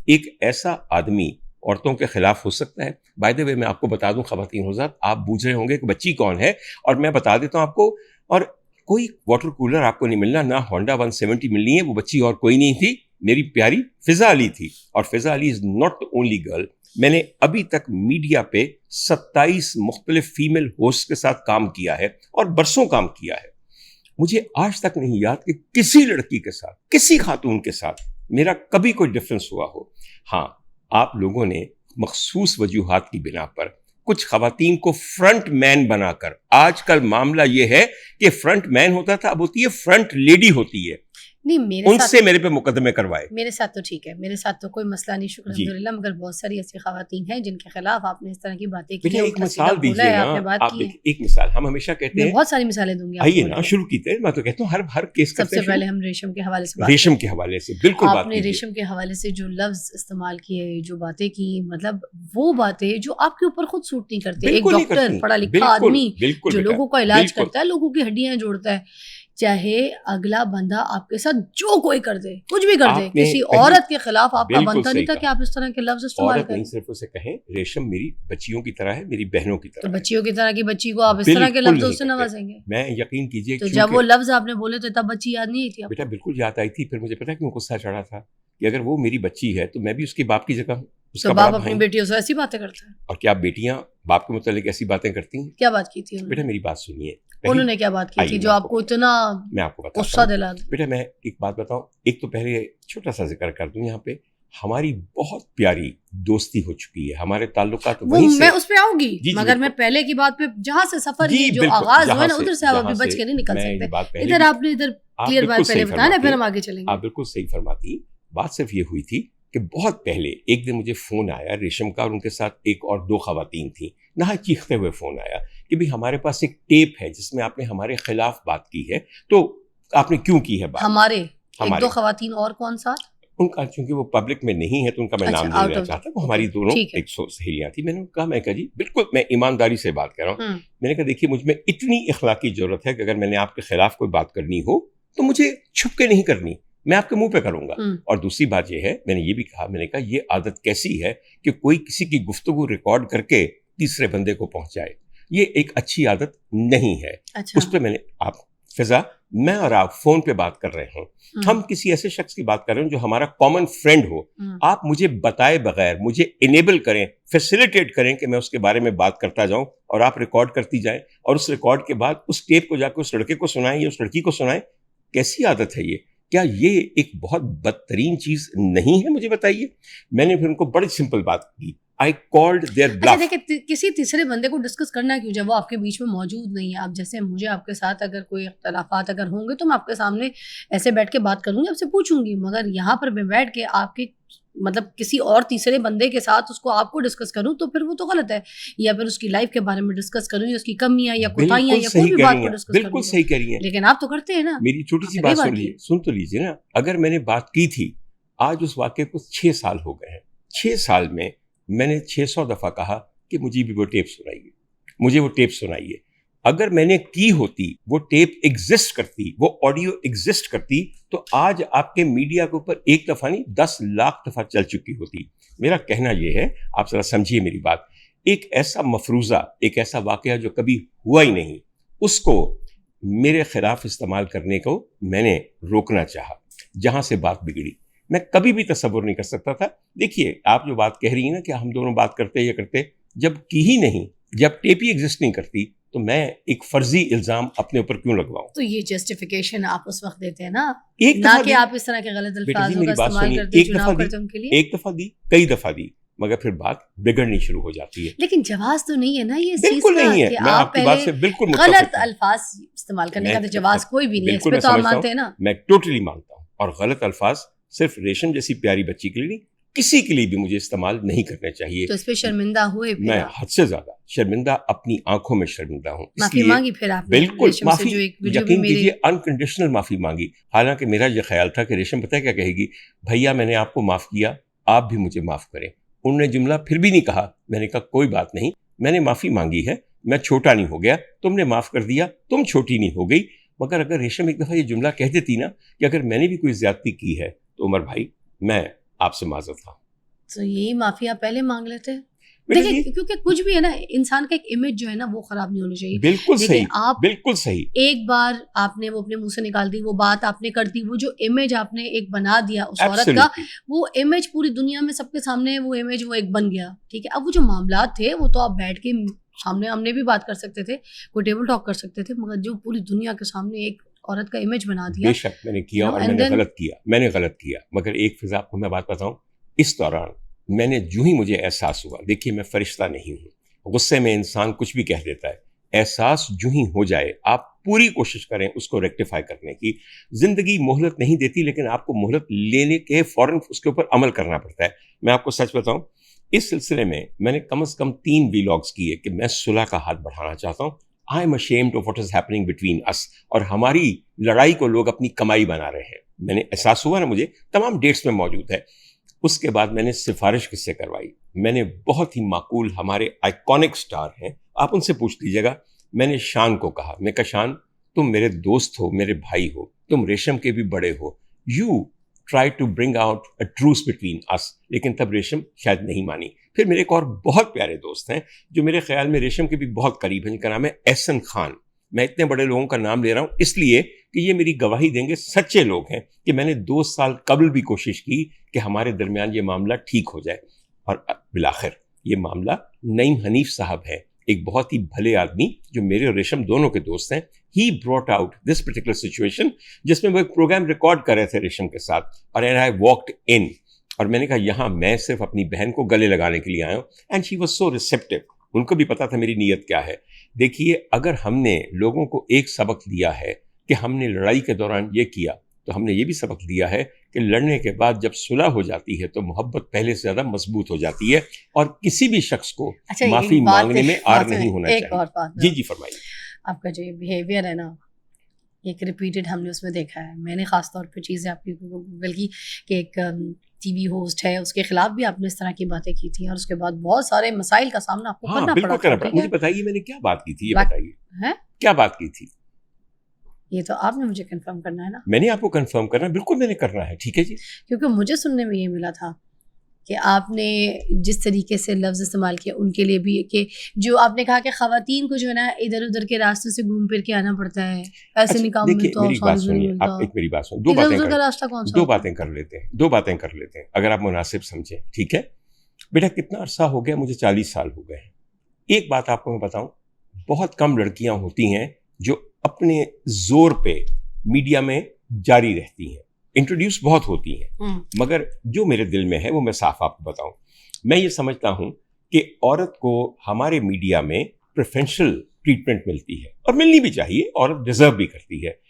ایک ایسا آدمی عورتوں کے خلاف ہو سکتا ہے. بائی دا وے میں آپ کو بتا دوں خواتین حضرات, آپ پوچھ رہے ہوں گے کہ بچی کون ہے, اور میں بتا دیتا ہوں آپ کو. اور کوئی واٹر کولر آپ کو نہیں ملنا, نہ ہونڈا 170 ملنی ہے. وہ بچی اور کوئی نہیں تھی, میری پیاری فضا علی تھی. اور Faza Ali is not the only girl. میں نے ابھی تک میڈیا پہ 27 مختلف فیمیل ہوسٹ کے ساتھ کام کیا ہے, اور برسوں کام کیا ہے. مجھے آج تک نہیں یاد کہ کسی لڑکی کے ساتھ, کسی خاتون کے ساتھ میرا کبھی کوئی ڈفرینس ہوا ہو. ہاں, آپ لوگوں نے مخصوص وجوہات کی بنا پر کچھ خواتین کو فرنٹ مین بنا کر, آج کل معاملہ یہ ہے کہ فرنٹ مین ہوتا تھا, اب ہوتی ہے فرنٹ لیڈی ہوتی ہے. نہیں, ان سے میرے پہ مقدمے کروائے. میرے ساتھ تو ٹھیک ہے, میرے ساتھ تو کوئی مسئلہ نہیں, شکر الحمدللہ. مگر بہت ساری ایسی خواتین ہیں جن کے خلاف آپ نے اس طرح کی باتیں کی ہیں. ایک مثال دیجیے نا آپ, ایک مثال. ہم ہمیشہ کہتے ہیں, بہت ساری مثالیں دوں گی. آئیے نا شروع کیتے ہیں. میں تو کہتا ہوں ہر کیس سب سے پہلے ہم ریشم کے حوالے سے, ریشم کے حوالے سے بالکل آپ نے ریشم کے حوالے سے جو لفظ استعمال کیے, جو باتیں کی, مطلب وہ باتیں جو آپ کے اوپر خود سوٹ نہیں کرتے. ایک ڈاکٹر, پڑھا لکھا آدمی جو لوگوں کا علاج کرتا ہے, لوگوں کی ہڈیاں جوڑتا ہے, چاہے اگلا بندہ آپ کے ساتھ جو کوئی کر دے, کچھ بھی کر دے, کسی عورت کے خلاف آپ کا بنتا نہیں تھا کہ آپ اس طرح کے لفظ استعمال کریں. نہیں, صرف اسے کہیں ریشم میری بچیوں کی طرح ہے, میری بہنوں کی طرح. تو بچیوں کی طرح کی بچی کو آپ اس طرح کے لفظوں سے نوازیں گے؟ میں یقین کیجیے, تو جب وہ لفظ آپ نے بولے تو تب بچی یاد نہیں تھی؟ بیٹا بالکل یاد آئی تھی. پھر مجھے پتا کیوں غصہ چڑھا تھا کہ اگر وہ میری بچی ہے تو میں بھی اس کے باپ کی جگہ ہوں. تو باپ اپنی بیٹیوں سے ایسی باتیں کرتا ہے, اور کیا بیٹیاں باپ کے متعلق ایسی باتیں کرتی ہیں؟ کیا بات کی تھی بیٹا؟ میری بات سنیے, انہوں نے کیا بات کی تھی جو آپ کو اتنا میں آپ کو غصہ دلا دے؟ بیٹا میں ایک بات بتاؤں. ایک تو پہلے چھوٹا سا ذکر کر دوں, یہاں پہ ہماری بہت پیاری دوستی ہو چکی ہے, ہمارے تعلقات وہیں سے. میں اس پہ آؤں گی, مگر میں پہلے کی بات پہ, جہاں سے سفر کی جو آغاز ہوا نا, ادھر سے آپ ابھی بچ کے نہیں نکل سکتے. ادھر آپ نے ادھر کلیئر بات پہلے بتانا, پھر ہم آگے چلیں گے. آپ بالکل صحیح فرماتی. بات صرف یہ ہوئی تھی کہ بہت پہلے ایک دن مجھے فون آیا ریشم کا, اور ان کے ساتھ ایک اور 2 خواتین تھیں. نہایت چیختے ہوئے فون آیا کہ بھئی ہمارے پاس ایک ٹیپ ہے جس میں آپ نے ہمارے خلاف بات کی ہے, تو آپ نے کیوں کی ہے بات؟ ہمارے 1-2 خواتین اور کون ساتھ؟ ان کا چونکہ وہ پبلک میں نہیں ہے تو ان کا میں نام نہیں لینا چاہتا. وہ ہماری دونوں 100 سہیلیاں تھیں. میں نے کہا, میں کہا جی بالکل میں ایمانداری سے بات کر رہا ہوں. میں نے کہا دیکھیے مجھ میں اتنی اخلاقی ضرورت ہے کہ اگر میں نے آپ کے خلاف کوئی بات کرنی ہو تو مجھے چھپ کے نہیں کرنی, میں آپ کے منہ پہ کروں گا. اور دوسری بات یہ ہے, میں نے یہ بھی کہا, میں نے کہا یہ عادت کیسی ہے کہ کوئی کسی کی گفتگو ریکارڈ کر کے تیسرے بندے کو پہنچائے, یہ ایک اچھی عادت نہیں ہے. اس پہ میں نے, آپ فضا, میں اور آپ فون پہ بات کر رہے ہوں, ہم کسی ایسے شخص کی بات کر رہے ہیں جو ہمارا کامن فرینڈ ہو. آپ مجھے بتائے بغیر مجھے انیبل کریں, فیسیلیٹیٹ کریں کہ میں اس کے بارے میں بات کرتا جاؤں, اور آپ ریکارڈ کرتی جائیں, اور اس ریکارڈ کے بعد اس ٹیپ کو جا کے اس لڑکے کو سنائیں یا اس لڑکی کو سنائیں. کیسی عادت ہے یہ؟ کیا یہ ایک بہت بدترین چیز نہیں ہے؟ مجھے بتائیے. میں نے پھر ان کو بڑی سمپل بات کی, I called their bluff. دیکھیں, کسی تیسرے بندے کو ڈسکس کرنا کیوں جب وہ آپ کے بیچ میں موجود نہیں ہے؟ اب جیسے مجھے آپ کے ساتھ اگر کوئی اختلافات اگر ہوں گے تو میں آپ کے سامنے ایسے بیٹھ کے بات کروں گی, آپ سے پوچھوں گی. مگر یہاں پر میں بیٹھ کے آپ کے مطلب کسی اور تیسرے بندے کے ساتھ اس کو آپ کو ڈسکس کروں تو پھر وہ تو غلط ہے. یا پھر اس کی لائف کے بارے میں ڈسکس کروں, یا اس کی کمیاں یا کوتاہیاں یا کوئی بھی بات کو ڈسکس کروں. بالکل صحیح کہہ رہی ہیں, لیکن آپ تو کرتے ہیں نا. میری چھوٹی سی بات سن تو لیجیے نا. اگر میں نے بات کی تھی, آج اس واقعے کو 6 سال ہو گئے ہیں. 6 سال میں میں نے 600 دفعہ کہا کہ مجھے بھی وہ ٹیپ سنائیے, مجھے وہ ٹیپ سنائیے. اگر میں نے کی ہوتی, وہ ٹیپ ایگزسٹ کرتی, وہ آڈیو ایگزسٹ کرتی, تو آج آپ کے میڈیا کے اوپر 1 دفعہ نہیں 10 لاکھ دفعہ چل چکی ہوتی. میرا کہنا یہ ہے, آپ ذرا سمجھیے میری بات, ایک ایسا مفروضہ, ایک ایسا واقعہ جو کبھی ہوا ہی نہیں, اس کو میرے خلاف استعمال کرنے کو میں نے روکنا چاہا. جہاں سے بات بگڑی میں کبھی بھی تصور نہیں کر سکتا تھا. دیکھیے آپ جو بات کہہ رہی ہیں نا کہ ہم دونوں بات کرتے یا کرتے, جب کی ہی نہیں, جب ٹیپ ہی ایگزسٹ نہیں کرتی, تو میں ایک فرضی الزام اپنے اوپر کیوں لگواؤں؟ تو یہ جسٹیفیکیشن آپ اس وقت دیتے ہیں نا, نہ کہ آپ اس طرح کے غلط الفاظ کا استعمال کرتے ہیں چناؤ کرتے ان کے لیے. ایک دفعہ دی, کئی دفعہ دی, مگر پھر بات بگڑنی شروع ہو جاتی ہے. لیکن جواز تو نہیں ہے نا یہ بالکل نہیں ہے. میں آپ کی بات سے بالکل غلط الفاظ استعمال کرنے کا تو جواز کوئی بھی نہیں ہے, اس پہ تو آپ مانتے ہیں نا. میں ٹوٹلی مانتا ہوں, اور غلط الفاظ صرف ریشم جیسی پیاری بچی کے لیے نہیں, کسی کے لیے بھی مجھے استعمال نہیں کرنے چاہیے. تو اس پہ شرمندہ ہوئے؟ میں حد سے زیادہ شرمندہ, اپنی آنکھوں میں شرمندہ ہوں. معافی مانگی پھر آپ نے؟ بالکل معافی, یقین کیجیے انکنڈیشنل معافی مانگی. حالانکہ میرا یہ خیال تھا کہ ریشم پتہ ہے کیا کہے گی, بھیا میں نے آپ کو معاف کیا, آپ بھی مجھے معاف کریں. انہوں نے جملہ پھر بھی نہیں کہا. میں نے کہا کوئی بات نہیں, میں نے معافی مانگی ہے, میں چھوٹا نہیں ہو گیا, تم نے معاف کر دیا, تم چھوٹی نہیں ہو گئی. مگر اگر ریشم ایک دفعہ یہ جملہ کہہ دیتی نا کہ اگر میں نے بھی کوئی زیادتی کی ہے تو عمر بھائی میں آپ سے معذرت خواہ. تو یہی معافی آپ پہلے مانگ لیتے. دیکھیں کیونکہ کچھ بھی ہے نا, انسان کا ایک امیج جو ہے نا وہ خراب نہیں ہونی چاہیے. بالکل صحیح, آپ بالکل صحیح. ایک بار آپ نے وہ اپنے منہ سے نکال دی, وہ بات آپ نے کر دی, وہ جو امیج آپ نے ایک بنا دیا اس عورت کا, وہ امیج پوری دنیا میں سب کے سامنے وہ امیج وہ ایک بن گیا. ٹھیک ہے, اب وہ جو معاملات تھے وہ تو آپ بیٹھ کے سامنے ہم نے بھی بات کر سکتے تھے, کوئی ٹیبل ٹاک کر سکتے تھے, مگر جو پوری دنیا کے سامنے ایک عورت کا امیج بنا دیا. بے شک میں نے کیا اور میں نے غلط کیا. مگر ایک فضا آپ کو میں بات بتاؤں, اس دوران میں نے جو ہی مجھے احساس ہوا, دیکھیے میں فرشتہ نہیں ہوں, غصے میں انسان کچھ بھی کہہ دیتا ہے, احساس جو ہی ہو جائے آپ پوری کوشش کریں اس کو ریکٹیفائی کرنے کی. زندگی مہلت نہیں دیتی, لیکن آپ کو مہلت لینے کے فوراً اس کے اوپر عمل کرنا پڑتا ہے. میں آپ کو سچ بتاؤں, اس سلسلے میں میں نے کم از کم 3 ویلاگز کیے کہ میں صلح کا ہاتھ بڑھانا چاہتا ہوں. I am ashamed of what is happening between us, اور ہماری لڑائی کو لوگ اپنی کمائی بنا رہے ہیں. میں نے احساس ہوا نا, مجھے تمام ڈیٹس میں موجود ہے. اس کے بعد میں نے سفارش کس سے کروائی, میں نے بہت ہی معقول ہمارے آئیکونک سٹار ہیں, آپ ان سے پوچھ لیجیے گا. میں نے شان کو کہا, میں کہا شان تم میرے دوست ہو, میرے بھائی ہو, تم ریشم کے بھی بڑے ہو, you try to bring out a truce between us. لیکن تب ریشم شاید نہیں مانی. پھر میرے ایک اور بہت پیارے دوست ہیں جو میرے خیال میں ریشم کے بھی بہت قریب ہیں, جن کا نام ہے احسن خان. میں اتنے بڑے لوگوں کا نام لے رہا ہوں اس لیے کہ یہ میری گواہی دیں گے, سچے لوگ ہیں, کہ میں نے 2 سال قبل بھی کوشش کی کہ ہمارے درمیان یہ معاملہ ٹھیک ہو جائے. اور بالآخر یہ معاملہ نعیم حنیف صاحب ہے, ایک بہت ہی بھلے آدمی جو میرے اور ریشم دونوں کے دوست ہیں. ہی brought out this particular situation, جس میں وہ ایک پروگرام ریکارڈ کر رہے تھے ریشم کے ساتھ, اور I walked in, اور میں نے کہا یہاں میں صرف اپنی بہن کو گلے لگانے کے لیے آیا ہوں. And she was so receptive, ان کو بھی پتا تھا میری نیت کیا ہے. دیکھیے اگر ہم نے لوگوں کو ایک سبق دیا ہے کہ ہم نے لڑائی کے دوران یہ کیا, تو ہم نے یہ بھی سبق دیا ہے کہ لڑنے کے بعد جب صلح ہو جاتی ہے تو محبت پہلے سے زیادہ مضبوط ہو جاتی ہے, اور کسی بھی شخص کو معافی مانگنے میں آر نہیں ہونا چاہیے. جی فرمائیے. آپ کا جو یہ بیہیویئر ہے نا, ایک ریپیٹڈ ہم نے اس میں دیکھا ہے. میں نے خاص طور پہ چیزیں آپ کی بلکہ کہ ایک ٹی وی ہوسٹ ہے اس کے خلاف بھی آپ نے اس طرح کی باتیں کی تھیں, اور اس کے بعد بہت سارے مسائل کا سامنا آپ کو کرنا پڑا. مجھے بتائیے میں نے کیا بات کی تھی, یہ بتائیے کیا بات کی تھی. یہ تو آپ نے مجھے کنفرم کرنا ہے نا. میں نے آپ کو کنفرم کرنا, بالکل میں نے کرنا ہے. ٹھیک ہے جی. کیونکہ مجھے سننے میں یہ ملا تھا کہ آپ نے جس طریقے سے لفظ استعمال کیا ان کے لیے بھی, کہ جو آپ نے کہا کہ خواتین کو جو ہے نا ادھر ادھر کے راستے سے گھوم پھر کے آنا پڑتا ہے, ایسے نکاح میں تو میری بات سنیے آپ, ایک میری بات سنیں, دو باتیں کر لیتے ہیں اگر آپ مناسب سمجھیں. ٹھیک ہے بیٹا, کتنا عرصہ ہو گیا, مجھے 40 سال ہو گئے ہیں. ایک بات آپ کو میں بتاؤں, بہت کم لڑکیاں ہوتی ہیں جو اپنے زور پہ میڈیا میں جاری رہتی ہیں. انٹروڈیوس بہت ہوتی ہیں, مگر جو میرے دل میں ہے وہ میں صاف آپ کو بتاؤں. میں یہ سمجھتا ہوں کہ عورت کو ہمارے میڈیا میں پریفرینشل ٹریٹمنٹ ملتی ہے, اور ملنی بھی چاہیے, عورت ڈیزرو بھی کرتی ہے.